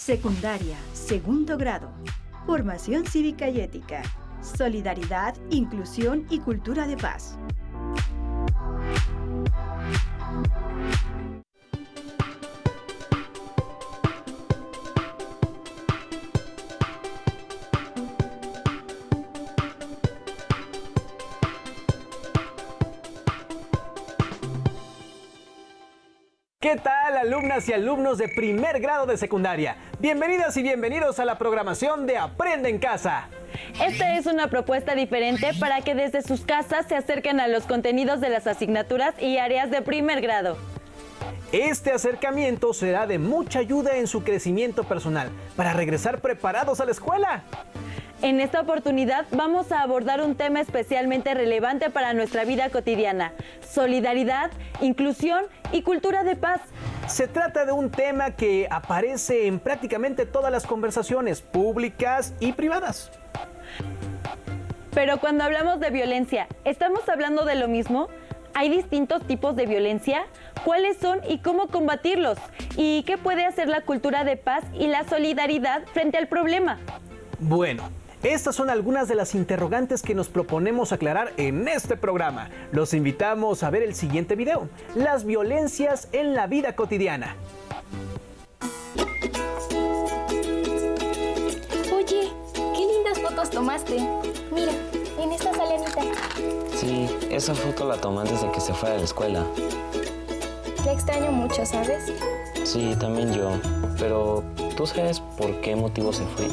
Secundaria, segundo grado. Formación cívica y ética. Solidaridad, inclusión y cultura de paz. ¿Qué tal, alumnas y alumnos de primer grado de secundaria? Bienvenidas y bienvenidos a la programación de Aprende en Casa. Esta es una propuesta diferente para que desde sus casas se acerquen a los contenidos de las asignaturas y áreas de primer grado. Este acercamiento será de mucha ayuda en su crecimiento personal para regresar preparados a la escuela. En esta oportunidad vamos a abordar un tema especialmente relevante para nuestra vida cotidiana: solidaridad, inclusión y cultura de paz. Se trata de un tema que aparece en prácticamente todas las conversaciones públicas y privadas. Pero cuando hablamos de violencia, ¿estamos hablando de lo mismo? ¿Hay distintos tipos de violencia? ¿Cuáles son y cómo combatirlos? ¿Y qué puede hacer la cultura de paz y la solidaridad frente al problema? Bueno, estas son algunas de las interrogantes que nos proponemos aclarar en este programa. Los invitamos a ver el siguiente video: las violencias en la vida cotidiana. Oye, qué lindas fotos tomaste. Mira, en esta salanita. Sí, esa foto la tomé antes de que se fuera de la escuela. La extraño mucho, ¿sabes? Sí, también yo. Pero, ¿tú sabes por qué motivo se fue?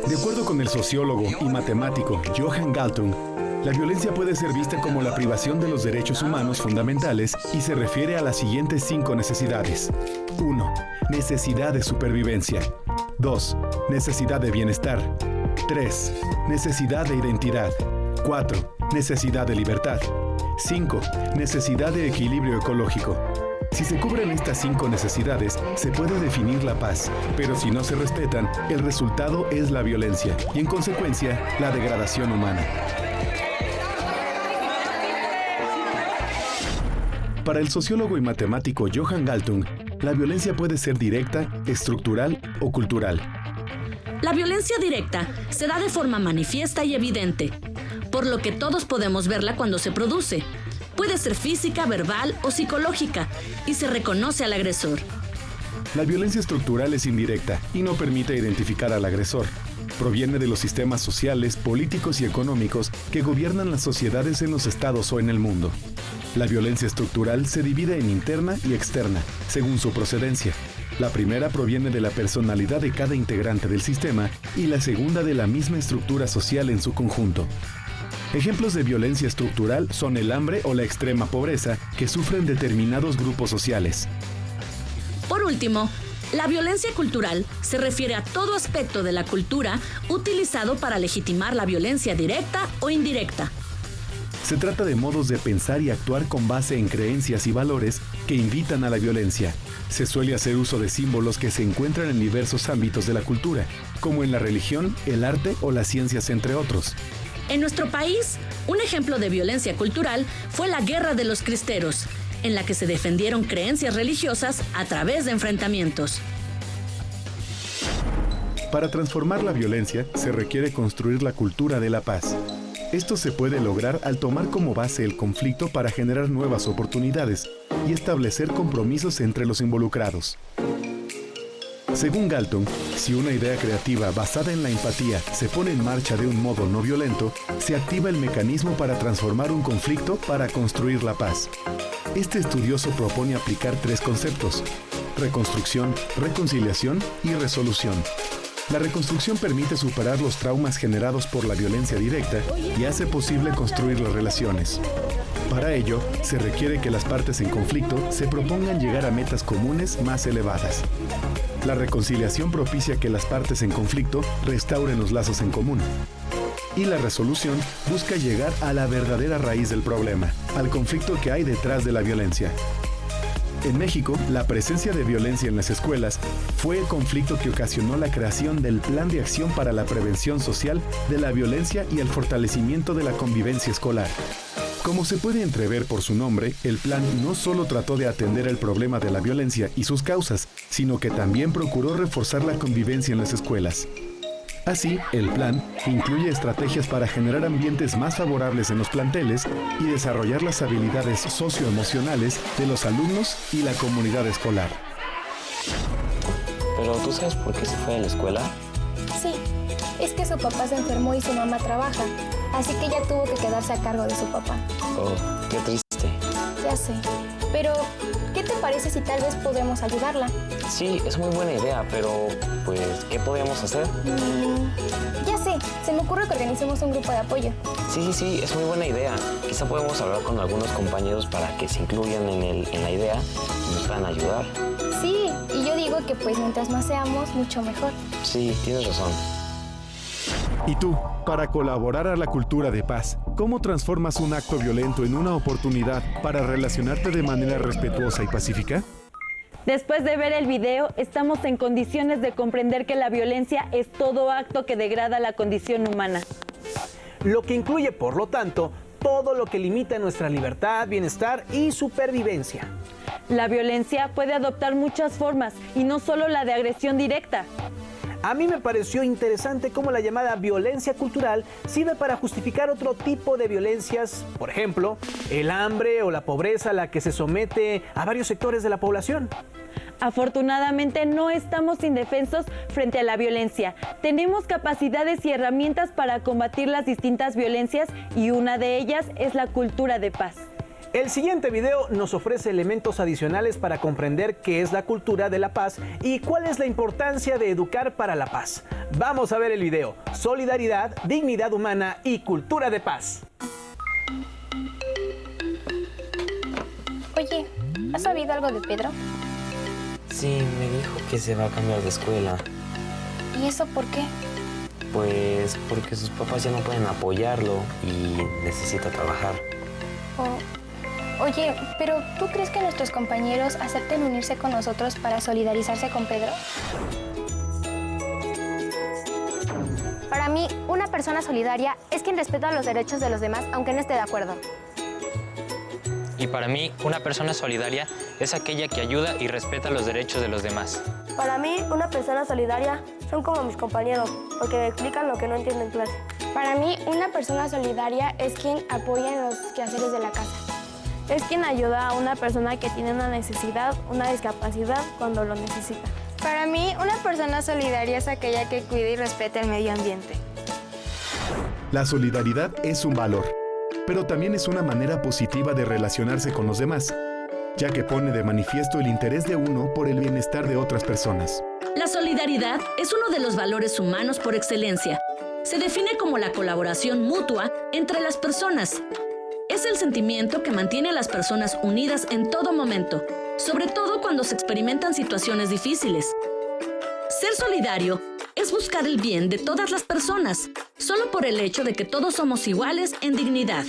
De acuerdo con el sociólogo y matemático Johan Galtung, la violencia puede ser vista como la privación de los derechos humanos fundamentales y se refiere a las siguientes 5 necesidades. 1. Necesidad de supervivencia. 2. Necesidad de bienestar. 3. Necesidad de identidad. 4. Necesidad de libertad. 5. Necesidad de equilibrio ecológico. Si se cubren estas 5 necesidades, se puede definir la paz, pero si no se respetan, el resultado es la violencia y, en consecuencia, la degradación humana. Para el sociólogo y matemático Johan Galtung, la violencia puede ser directa, estructural o cultural. La violencia directa se da de forma manifiesta y evidente, por lo que todos podemos verla cuando se produce. Puede ser física, verbal o psicológica, y se reconoce al agresor. La violencia estructural es indirecta y no permite identificar al agresor. Proviene de los sistemas sociales, políticos y económicos que gobiernan las sociedades en los estados o en el mundo. La violencia estructural se divide en interna y externa, según su procedencia. La primera proviene de la personalidad de cada integrante del sistema y la segunda de la misma estructura social en su conjunto. Ejemplos de violencia estructural son el hambre o la extrema pobreza que sufren determinados grupos sociales. Por último, la violencia cultural se refiere a todo aspecto de la cultura utilizado para legitimar la violencia directa o indirecta. Se trata de modos de pensar y actuar con base en creencias y valores que invitan a la violencia. Se suele hacer uso de símbolos que se encuentran en diversos ámbitos de la cultura, como en la religión, el arte o las ciencias, entre otros. En nuestro país, un ejemplo de violencia cultural fue la Guerra de los Cristeros, en la que se defendieron creencias religiosas a través de enfrentamientos. Para transformar la violencia, se requiere construir la cultura de la paz. Esto se puede lograr al tomar como base el conflicto para generar nuevas oportunidades y establecer compromisos entre los involucrados. Según Galtung, si una idea creativa basada en la empatía se pone en marcha de un modo no violento, se activa el mecanismo para transformar un conflicto para construir la paz. Este estudioso propone aplicar 3 conceptos: reconstrucción, reconciliación y resolución. La reconstrucción permite superar los traumas generados por la violencia directa y hace posible construir las relaciones. Para ello, se requiere que las partes en conflicto se propongan llegar a metas comunes más elevadas. La reconciliación propicia que las partes en conflicto restauren los lazos en común. Y la resolución busca llegar a la verdadera raíz del problema, al conflicto que hay detrás de la violencia. En México, la presencia de violencia en las escuelas fue el conflicto que ocasionó la creación del Plan de Acción para la Prevención Social de la Violencia y el Fortalecimiento de la Convivencia Escolar. Como se puede entrever por su nombre, el plan no solo trató de atender el problema de la violencia y sus causas, sino que también procuró reforzar la convivencia en las escuelas. Así, el plan incluye estrategias para generar ambientes más favorables en los planteles y desarrollar las habilidades socioemocionales de los alumnos y la comunidad escolar. Pero ¿tú sabes por qué se fue de la escuela? Sí, es que su papá se enfermó y su mamá trabaja, así que ella tuvo que quedarse a cargo de su papá. Oh, qué triste. Ya sé, pero ¿qué te parece si tal vez podemos ayudarla? Sí, es muy buena idea, pero pues, ¿qué podríamos hacer? Ya sé, se me ocurre que organicemos un grupo de apoyo. Sí, es muy buena idea. Quizá podemos hablar con algunos compañeros para que se incluyan en la idea y nos puedan ayudar. Sí, y yo digo que pues mientras más seamos, mucho mejor. Sí, tienes razón. ¿Y tú, para colaborar a la cultura de paz, cómo transformas un acto violento en una oportunidad para relacionarte de manera respetuosa y pacífica? Después de ver el video, estamos en condiciones de comprender que la violencia es todo acto que degrada la condición humana. Lo que incluye, por lo tanto, todo lo que limita nuestra libertad, bienestar y supervivencia. La violencia puede adoptar muchas formas y no solo la de agresión directa. A mí me pareció interesante cómo la llamada violencia cultural sirve para justificar otro tipo de violencias, por ejemplo, el hambre o la pobreza a la que se somete a varios sectores de la población. Afortunadamente no estamos indefensos frente a la violencia. Tenemos capacidades y herramientas para combatir las distintas violencias y una de ellas es la cultura de paz. El siguiente video nos ofrece elementos adicionales para comprender qué es la cultura de la paz y cuál es la importancia de educar para la paz. Vamos a ver el video. Solidaridad, dignidad humana y cultura de paz. Oye, ¿has sabido algo de Pedro? Sí, me dijo que se va a cambiar de escuela. ¿Y eso por qué? Pues porque sus papás ya no pueden apoyarlo y necesita trabajar. Oye, pero ¿tú crees que nuestros compañeros acepten unirse con nosotros para solidarizarse con Pedro? Para mí, una persona solidaria es quien respeta los derechos de los demás, aunque no esté de acuerdo. Y para mí, una persona solidaria es aquella que ayuda y respeta los derechos de los demás. Para mí, una persona solidaria son como mis compañeros, porque me explican lo que no entiendo en clase. Para mí, una persona solidaria es quien apoya en los quehaceres de la casa. Es quien ayuda a una persona que tiene una necesidad, una discapacidad, cuando lo necesita. Para mí, una persona solidaria es aquella que cuida y respeta el medio ambiente. La solidaridad es un valor, pero también es una manera positiva de relacionarse con los demás, ya que pone de manifiesto el interés de uno por el bienestar de otras personas. La solidaridad es uno de los valores humanos por excelencia. Se define como la colaboración mutua entre las personas. Es el sentimiento que mantiene a las personas unidas en todo momento, sobre todo cuando se experimentan situaciones difíciles. Ser solidario es buscar el bien de todas las personas, solo por el hecho de que todos somos iguales en dignidad.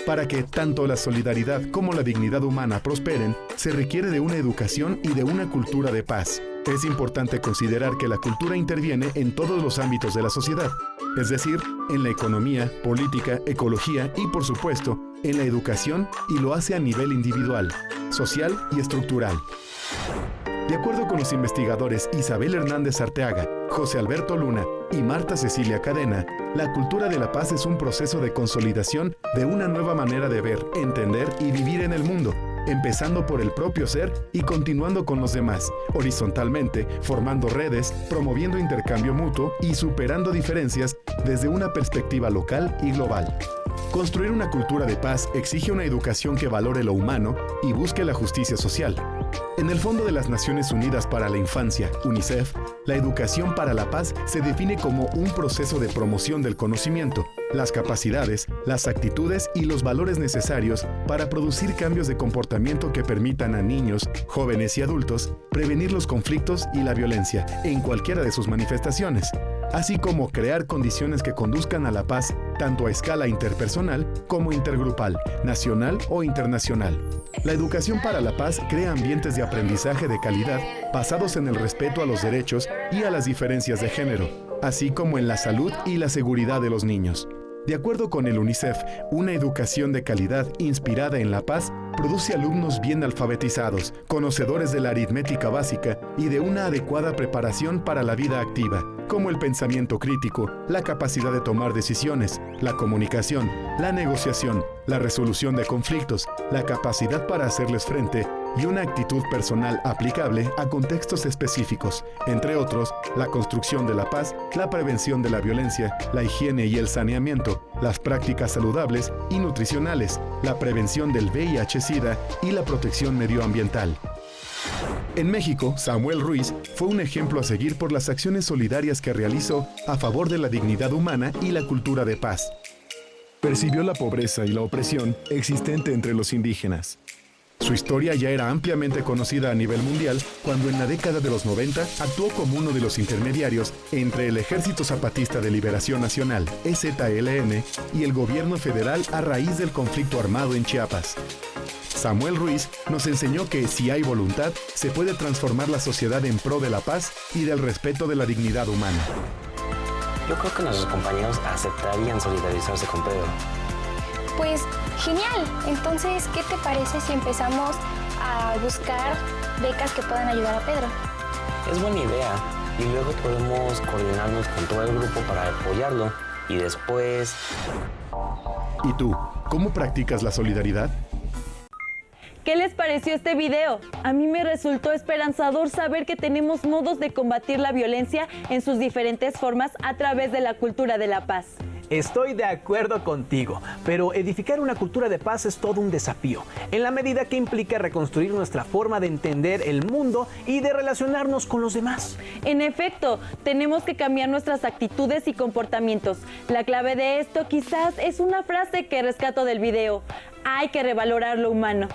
Para que tanto la solidaridad como la dignidad humana prosperen, se requiere de una educación y de una cultura de paz. Es importante considerar que la cultura interviene en todos los ámbitos de la sociedad, es decir, en la economía, política, ecología y, por supuesto, en la educación, y lo hace a nivel individual, social y estructural. De acuerdo con los investigadores Isabel Hernández Arteaga, José Alberto Luna y Marta Cecilia Cadena, la cultura de la paz es un proceso de consolidación de una nueva manera de ver, entender y vivir en el mundo, empezando por el propio ser y continuando con los demás, horizontalmente, formando redes, promoviendo intercambio mutuo y superando diferencias desde una perspectiva local y global. Construir una cultura de paz exige una educación que valore lo humano y busque la justicia social. En el Fondo de las Naciones Unidas para la Infancia, UNICEF, la educación para la paz se define como un proceso de promoción del conocimiento, las capacidades, las actitudes y los valores necesarios para producir cambios de comportamiento que permitan a niños, jóvenes y adultos prevenir los conflictos y la violencia en cualquiera de sus manifestaciones, así como crear condiciones que conduzcan a la paz tanto a escala interpersonal como intergrupal, nacional o internacional. La educación para la paz crea ambientes de aprendizaje de calidad basados en el respeto a los derechos y a las diferencias de género, así como en la salud y la seguridad de los niños. De acuerdo con el UNICEF, una educación de calidad inspirada en la paz produce alumnos bien alfabetizados, conocedores de la aritmética básica y de una adecuada preparación para la vida activa, como el pensamiento crítico, la capacidad de tomar decisiones, la comunicación, la negociación, la resolución de conflictos, la capacidad para hacerles frente y una actitud personal aplicable a contextos específicos, entre otros, la construcción de la paz, la prevención de la violencia, la higiene y el saneamiento, las prácticas saludables y nutricionales, la prevención del VIH-Sida y la protección medioambiental. En México, Samuel Ruiz fue un ejemplo a seguir por las acciones solidarias que realizó a favor de la dignidad humana y la cultura de paz. Percibió la pobreza y la opresión existente entre los indígenas. Su historia ya era ampliamente conocida a nivel mundial cuando en la década de los 90 actuó como uno de los intermediarios entre el Ejército Zapatista de Liberación Nacional, EZLN, y el gobierno federal a raíz del conflicto armado en Chiapas. Samuel Ruiz nos enseñó que si hay voluntad, se puede transformar la sociedad en pro de la paz y del respeto de la dignidad humana. Yo creo que nuestros compañeros aceptarían solidarizarse con Pedro. Pues genial. Entonces, ¿qué te parece si empezamos a buscar becas que puedan ayudar a Pedro? Es buena idea y luego podemos coordinarnos con todo el grupo para apoyarlo y después... ¿Y tú? ¿Cómo practicas la solidaridad? ¿Qué les pareció este video? A mí me resultó esperanzador saber que tenemos modos de combatir la violencia en sus diferentes formas a través de la cultura de la paz. Estoy de acuerdo contigo, pero edificar una cultura de paz es todo un desafío, en la medida que implica reconstruir nuestra forma de entender el mundo y de relacionarnos con los demás. En efecto, tenemos que cambiar nuestras actitudes y comportamientos. La clave de esto quizás es una frase que rescato del video: hay que revalorar lo humano.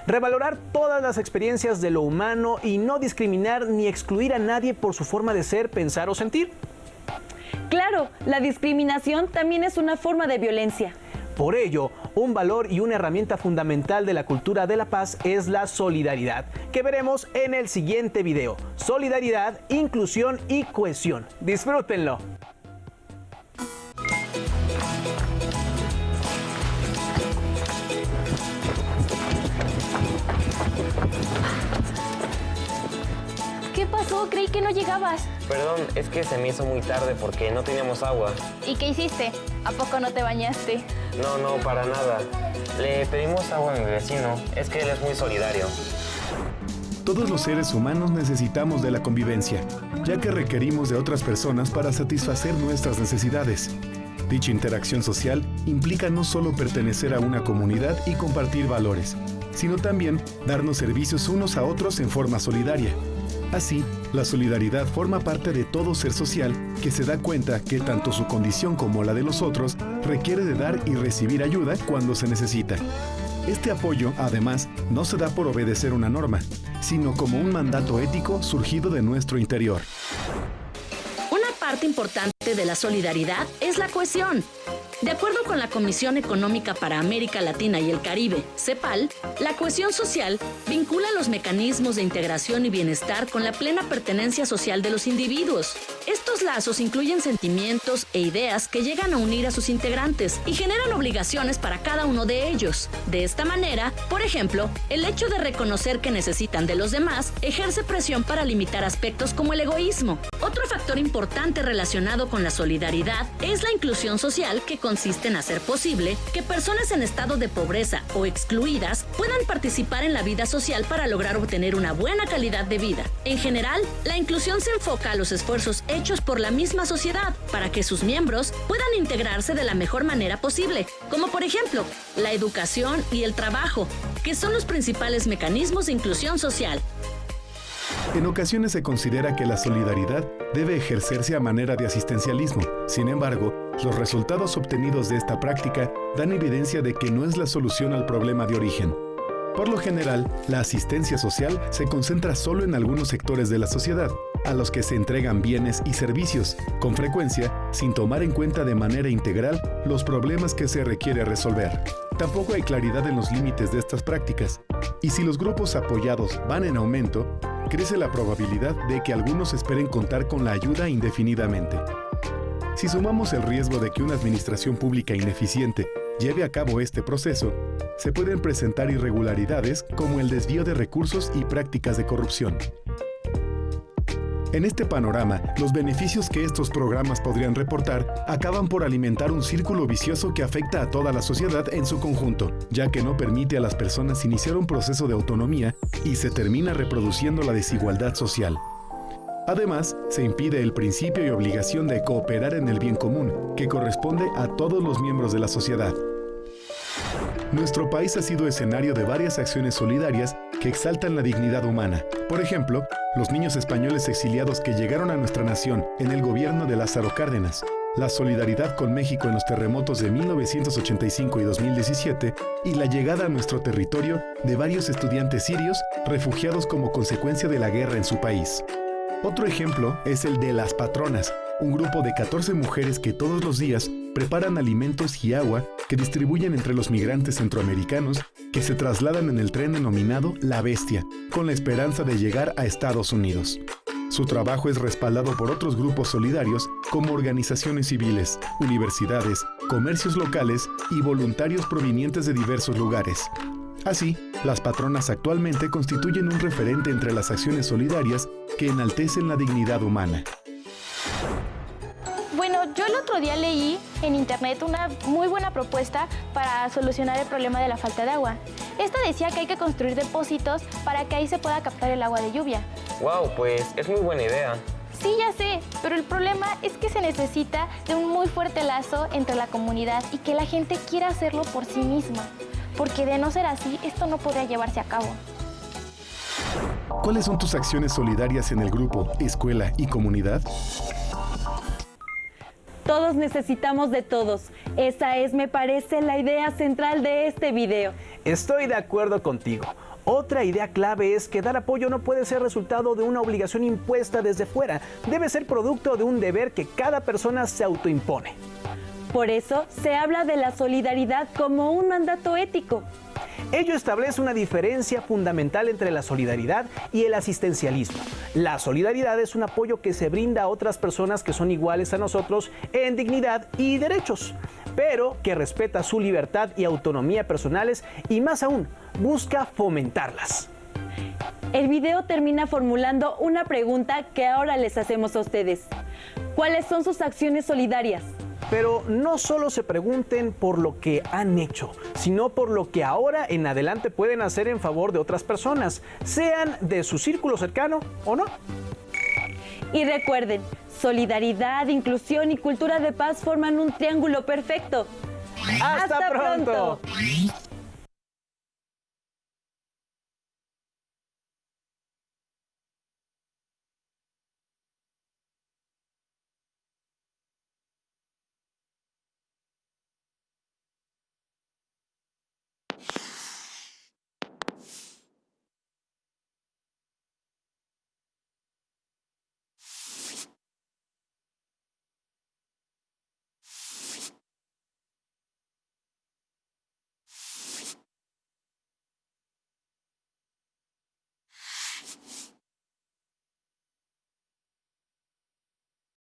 Revalorar todas las experiencias de lo humano y no discriminar ni excluir a nadie por su forma de ser, pensar o sentir. Claro, la discriminación también es una forma de violencia. Por ello, un valor y una herramienta fundamental de la cultura de la paz es la solidaridad, que veremos en el siguiente video. Solidaridad, inclusión y cohesión. Disfrútenlo. ¿Qué pasó? Creí que no llegabas. Perdón, es que se me hizo muy tarde porque no teníamos agua. ¿Y qué hiciste? ¿A poco no te bañaste? No, para nada. Le pedimos agua a mi vecino, es que él es muy solidario. Todos los seres humanos necesitamos de la convivencia, ya que requerimos de otras personas para satisfacer nuestras necesidades. Dicha interacción social implica no solo pertenecer a una comunidad y compartir valores, sino también darnos servicios unos a otros en forma solidaria. Así, la solidaridad forma parte de todo ser social que se da cuenta que tanto su condición como la de los otros requiere de dar y recibir ayuda cuando se necesita. Este apoyo, además, no se da por obedecer una norma, sino como un mandato ético surgido de nuestro interior. Una parte importante de la solidaridad es la cohesión. De acuerdo con la Comisión Económica para América Latina y el Caribe, CEPAL, la cohesión social vincula los mecanismos de integración y bienestar con la plena pertenencia social de los individuos. Estos lazos incluyen sentimientos e ideas que llegan a unir a sus integrantes y generan obligaciones para cada uno de ellos. De esta manera, por ejemplo, el hecho de reconocer que necesitan de los demás ejerce presión para limitar aspectos como el egoísmo. Otro factor importante relacionado con la solidaridad es la inclusión social, que consiste en hacer posible que personas en estado de pobreza o excluidas puedan participar en la vida social para lograr obtener una buena calidad de vida. En general, la inclusión se enfoca a los esfuerzos hechos por la misma sociedad para que sus miembros puedan integrarse de la mejor manera posible, como por ejemplo, la educación y el trabajo, que son los principales mecanismos de inclusión social. En ocasiones se considera que la solidaridad debe ejercerse a manera de asistencialismo. Sin embargo, los resultados obtenidos de esta práctica dan evidencia de que no es la solución al problema de origen. Por lo general, la asistencia social se concentra solo en algunos sectores de la sociedad, a los que se entregan bienes y servicios, con frecuencia sin tomar en cuenta de manera integral los problemas que se requiere resolver. Tampoco hay claridad en los límites de estas prácticas, y si los grupos apoyados van en aumento, crece la probabilidad de que algunos esperen contar con la ayuda indefinidamente. Si sumamos el riesgo de que una administración pública ineficiente lleve a cabo este proceso, se pueden presentar irregularidades como el desvío de recursos y prácticas de corrupción. En este panorama, los beneficios que estos programas podrían reportar acaban por alimentar un círculo vicioso que afecta a toda la sociedad en su conjunto, ya que no permite a las personas iniciar un proceso de autonomía y se termina reproduciendo la desigualdad social. Además, se impide el principio y obligación de cooperar en el bien común, que corresponde a todos los miembros de la sociedad. Nuestro país ha sido escenario de varias acciones solidarias que exaltan la dignidad humana. Por ejemplo, los niños españoles exiliados que llegaron a nuestra nación en el gobierno de Lázaro Cárdenas, la solidaridad con México en los terremotos de 1985 y 2017 y la llegada a nuestro territorio de varios estudiantes sirios refugiados como consecuencia de la guerra en su país. Otro ejemplo es el de Las Patronas, un grupo de 14 mujeres que todos los días preparan alimentos y agua que distribuyen entre los migrantes centroamericanos que se trasladan en el tren denominado La Bestia, con la esperanza de llegar a Estados Unidos. Su trabajo es respaldado por otros grupos solidarios como organizaciones civiles, universidades, comercios locales y voluntarios provenientes de diversos lugares. Así, las patronas actualmente constituyen un referente entre las acciones solidarias que enaltecen la dignidad humana. Bueno, yo el otro día leí en internet una muy buena propuesta para solucionar el problema de la falta de agua. Esta decía que hay que construir depósitos para que ahí se pueda captar el agua de lluvia. Wow, pues es muy buena idea. Sí, ya sé, pero el problema es que se necesita de un muy fuerte lazo entre la comunidad y que la gente quiera hacerlo por sí misma. Porque de no ser así, esto no podría llevarse a cabo. ¿Cuáles son tus acciones solidarias en el grupo, escuela y comunidad? Todos necesitamos de todos. Esa es, me parece, la idea central de este video. Estoy de acuerdo contigo. Otra idea clave es que dar apoyo no puede ser resultado de una obligación impuesta desde fuera. Debe ser producto de un deber que cada persona se autoimpone. Por eso se habla de la solidaridad como un mandato ético. Ello establece una diferencia fundamental entre la solidaridad y el asistencialismo. La solidaridad es un apoyo que se brinda a otras personas que son iguales a nosotros en dignidad y derechos, pero que respeta su libertad y autonomía personales y más aún, busca fomentarlas. El video termina formulando una pregunta que ahora les hacemos a ustedes. ¿Cuáles son sus acciones solidarias? Pero no solo se pregunten por lo que han hecho, sino por lo que ahora en adelante pueden hacer en favor de otras personas, sean de su círculo cercano o no. Y recuerden, solidaridad, inclusión y cultura de paz forman un triángulo perfecto. ¡Hasta pronto!